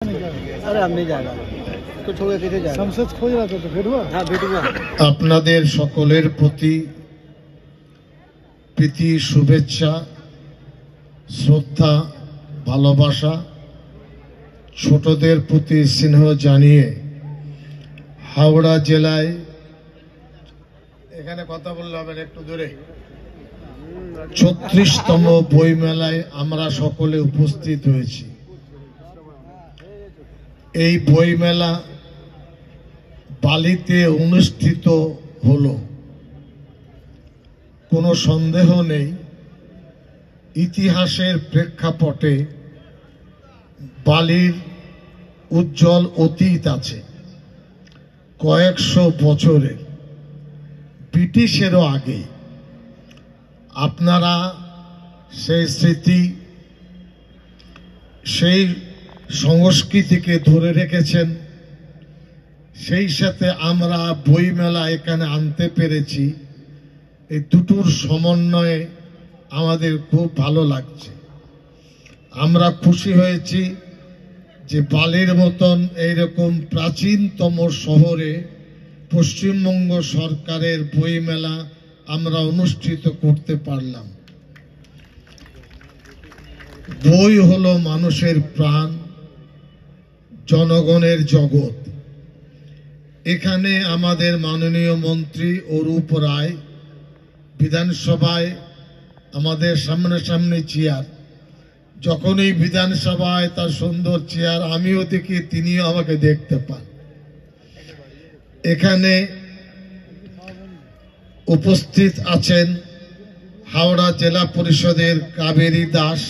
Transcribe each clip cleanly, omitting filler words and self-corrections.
अरे हम नहीं जाएगा तो छोड़ के कैसे जाएगा संसद खोज रहा था तो फिर हुआ हाँ भेटूंगा আপনাদের সকলের প্রতি প্রীতি শুভেচ্ছা শ্রদ্ধা ভালোবাসা ছোটদের প্রতি স্নেহ জানিয়ে হাওড়া জেলায় এখানে কথা বললে হবে একটু দূরে ৩৬তম বইমেলায় আমরা সকলে উপস্থিত হয়েছি। এই বইমেলা বালিতে অনুষ্ঠিত হলো, কোনো সন্দেহ নেই ইতিহাসের প্রেক্ষাপটে বালির উজ্জ্বল অতীত আছে। কয়েকশো বছরের, ব্রিটিশেরও আগে আপনারা সেই স্মৃতি সেই সংস্কৃতিকে ধরে রেখেছেন। সেই সাথে আমরা বইমেলা এখানে আনতে পেরেছি, এই দুটোর সমন্বয়ে আমাদের খুব ভালো লাগছে। আমরা খুশি হয়েছি যে বালির মতন এইরকম প্রাচীনতম শহরে পশ্চিমবঙ্গ সরকারের বইমেলা আমরা অনুষ্ঠিত করতে পারলাম। বই হলো মানুষের প্রাণ, জনগণের জগৎ। এখানে আমাদের মাননীয় মন্ত্রী অরূপ রায় বিধানসভায় আমাদের সামনাসামনি চেয়ার, যখন এই বিধানসভায় তার সুন্দর চেয়ার আমিও দেখি, তিনিও আমাকে দেখতে পান। এখানে উপস্থিত আছেন হাওড়া জেলা পরিষদের কাবেরী দাস,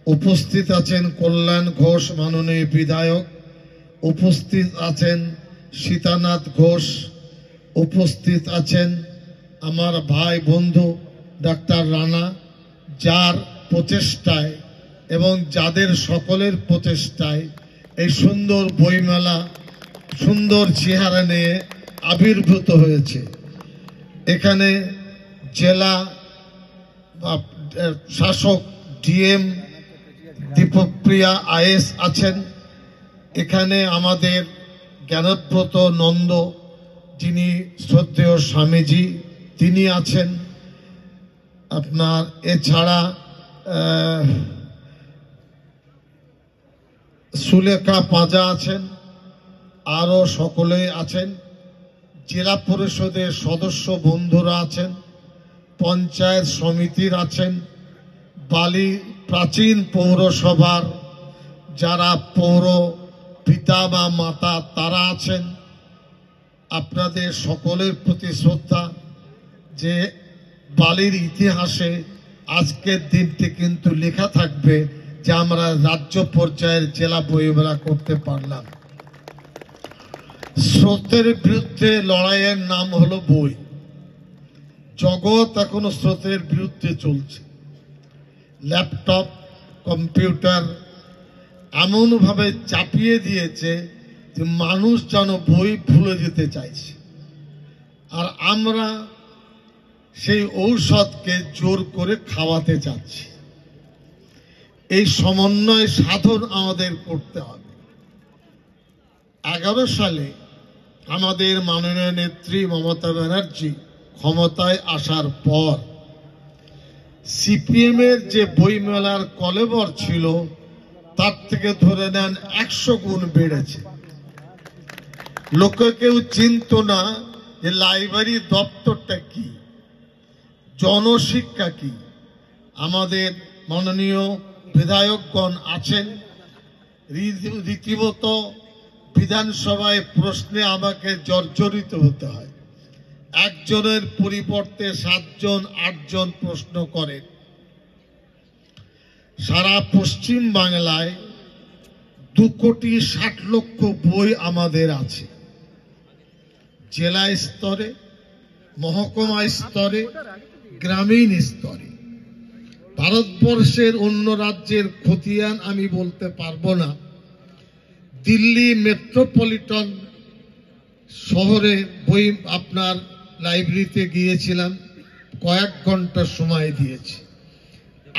উপস্থিত আছেন কল্যাণ ঘোষ মাননীয় বিধায়ক, উপস্থিত আছেন সীতানাথ ঘোষ, উপস্থিত আছেন আমার ভাই বন্ধু ডাক্তার রানা, যার প্রচেষ্টায় এবং যাদের সকলের প্রচেষ্টায় এই সুন্দর বইমেলা সুন্দর চেহারা নিয়ে আবির্ভূত হয়েছে। এখানে জেলা শাসক ডিএম দীপপ্রিয়া আইএস আছেন। এখানে আমাদের জ্ঞানব্রত নন্দ, যিনি শ্রদ্ধেয় স্বামীজি, তিনি আছেন। আপনার এছাড়া সুলেখা পাঁজা আছেন, আরো সকলেই আছেন। জেলা পরিষদের সদস্য বন্ধুরা আছেন, পঞ্চায়েত সমিতির আছেন, বালি প্রাচীন পৌরসভার যারা পৌর পিতা বা মাতা তারা আছেন। আপনাদের সকলের প্রতি শ্রদ্ধা যে বালির ইতিহাসে আজকের দিনটি কিন্তু লেখা থাকবে যে আমরা রাজ্য পর্যায়ের জেলা বইমেলা করতে পারলাম। স্রোতের বিরুদ্ধে লড়াইয়ের নাম হলো বই। জগৎ এখনো স্রোতের বিরুদ্ধে চলছে। ল্যাপটপ কম্পিউটার এমন ভাবে চাপিয়ে দিয়েছে যে মানুষ যেন বই ভুলে যেতে চাইছে, আর আমরা সেই ঔষধকে জোর করে খাওয়াতে চাচ্ছি। এই সমন্বয় সাধন আমাদের করতে হবে। 11 সালে আমাদের মাননীয় নেত্রী মমতা ব্যানার্জি ক্ষমতায় আসার পর সিপিএম এর যে বইমেলার কলেবর ছিল তার থেকে ধরে নেন 100 গুণ বেড়েছে। লোকে কেউ চিনত না যে লাইব্রেরি দপ্তরটা কি, জনশিক্ষা কি। আমাদের মাননীয় বিধায়কগণ আছেন, রীতিমতো বিধানসভায় প্রশ্নে আমাকে জর্জরিত হতে হয়। একজনের পরিবর্তে 7 জন 8 জন প্রশ্ন করেন। সারা পশ্চিম বাংলায় 2,60,00,000 বই আমাদের আছে, জেলা স্তরে, মহকুমা স্তরে, গ্রামীণ স্তরে। ভারতবর্ষের অন্য রাজ্যের খতিয়ান আমি বলতে পারবো না। দিল্লি মেট্রোপলিটন শহরে বই আপনার লাইব্রেরিতে গিয়েছিলাম, কয়েক ঘন্টা সময় দিয়েছি,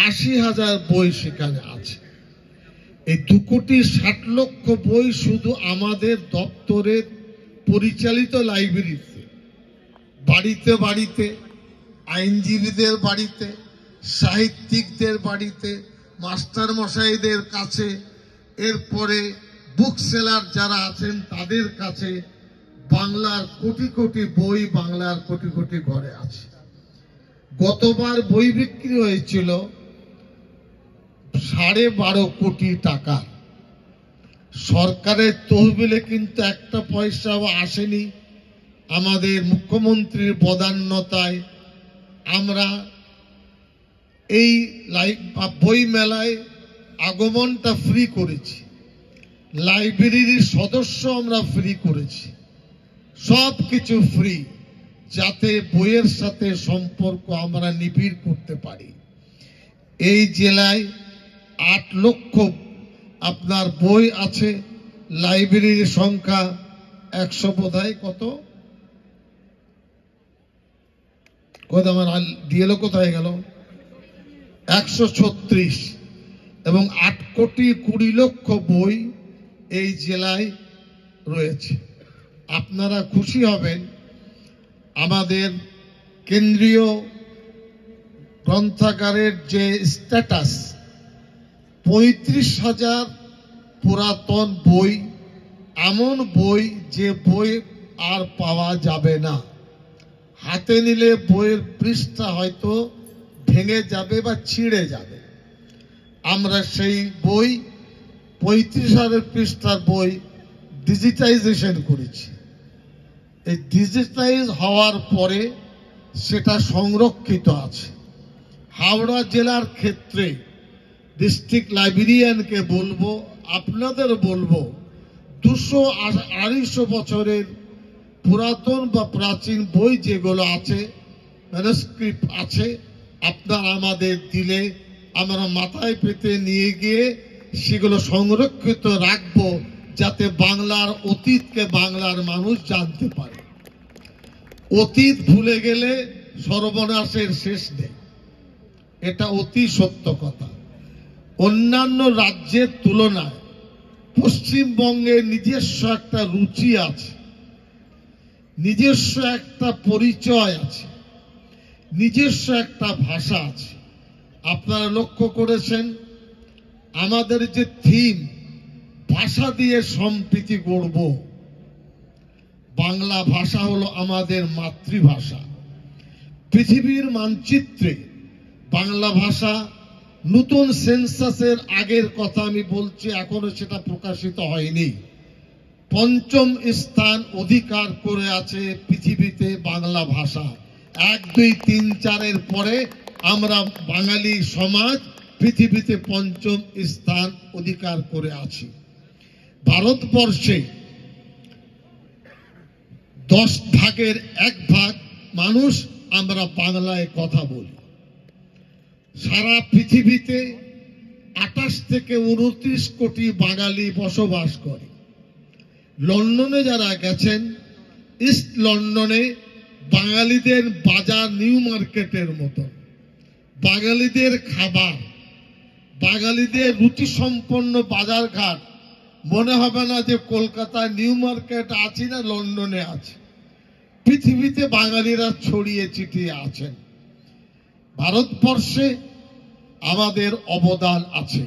80,000 বই সেখানে আছে। এই 2,60,00,000 বই শুধু আমাদের দপ্তরের পরিচালিত লাইব্রেরিতে, বাড়িতে বাড়িতে, আইনজীবীদের বাড়িতে, সাহিত্যিকদের বাড়িতে, মাস্টার মশাইদের কাছে, এরপরে বুক সেলার যারা আছেন তাদের কাছে বাংলার কোটি কোটি বই বাংলার কোটি কোটি ঘরে আছে। গতবার বই বিক্রি হয়েছিল 12.5 কোটি টাকা। সরকারের তহবিলে কিন্তু একটা পয়সাও আসেনি। আমাদের মুখ্যমন্ত্রীর বদান্যতায় আমরা এই বই মেলায় আগমনটা ফ্রি করেছি, লাইব্রেরির সদস্য আমরা ফ্রি করেছি, সব কিছু ফ্রি, যাতে বইয়ের সাথে সম্পর্ক আমরা নিবিড় করতে পারি। এই জেলায় 8 লক্ষ আপনার বই আছে, লাইব্রেরির সংখ্যা 100 বোধহয় কত আমার ডিএলও কোথায় গেল, 136, এবং 8,20,00,000 বই এই জেলায় রয়েছে। আপনারা খুশি হবেন, আমাদের কেন্দ্রীয় গ্রন্থাগারের যে স্ট্যাটাস, 35,000 পুরাতন বই, এমন বই যে বই আর পাওয়া যাবে না, হাতে নিলে বইয়ের পৃষ্ঠা হয়তো ভেঙে যাবে বা ছিঁড়ে যাবে। আমরা সেই বই 35,000 পৃষ্ঠার বই ডিজিটাইজেশন করেছি। এই ডিজিটাইজ হওয়ার পরে সেটা সংরক্ষিত আছে। হাওড়া জেলার ক্ষেত্রে ডিস্ট্রিক্ট লাইব্রেরিয়ানকে বলবো, আপনাদের বলবো, 200-250 বছরের পুরাতন বা প্রাচীন বই যেগুলো আছে, ম্যানুস্ক্রিপ্ট আছে, আপনারা আমাদের দিলে আমরা মাথায় পেতে নিয়ে গিয়ে সেগুলো সংরক্ষিত রাখবো, যাতে বাংলার অতীতকে বাংলার মানুষ জানতে পারে। অতীত ভুলে গেলে সর্বনাশের শেষ নেই, এটা অতি সত্য কথা। অন্যান্য রাজ্যের তুলনায় পশ্চিমবঙ্গের নিজস্ব একটা রুচি আছে, নিজস্ব একটা পরিচয় আছে, নিজস্ব একটা ভাষা আছে। আপনারা লক্ষ্য করেছেন আমাদের যে থিম, ভাষা দিয়ে সম্প্রীতি গড়ব। বাংলা ভাষা হলো আমাদের মাতৃভাষা। পৃথিবীর মানচিত্রে বাংলা ভাষা নতুন সেন্সাসের আগের কথা আমি বলছি, এখনো সেটা প্রকাশিত হয়নি, 5ম স্থান অধিকার করে আছে পৃথিবীতে বাংলা ভাষা। 1, 2, 3, 4 পরে আমরা বাঙালি সমাজ পৃথিবীতে 5ম স্থান অধিকার করে আছি। ভারতবর্ষে 10 ভাগের 1 ভাগ মানুষ আমরা বাংলায় কথা বলি। সারা পৃথিবীতে 28 থেকে 29 কোটি বাঙালি বসবাস করে। লন্ডনে যারা গেছেন, ইস্ট লন্ডনে বাঙালিদের বাজার নিউ মার্কেটের মতো, বাঙালিদের খাবার, বাঙালিদের রুচি সম্পন্ন বাজারঘাট, মনে হবে না যে কলকাতায় নিউ মার্কেট আছে না লন্ডনে আছে। পৃথিবীতে বাঙালিরা ছড়িয়ে ছিটিয়ে আছেন। ভারতবর্ষে আমাদের অবদান আছে।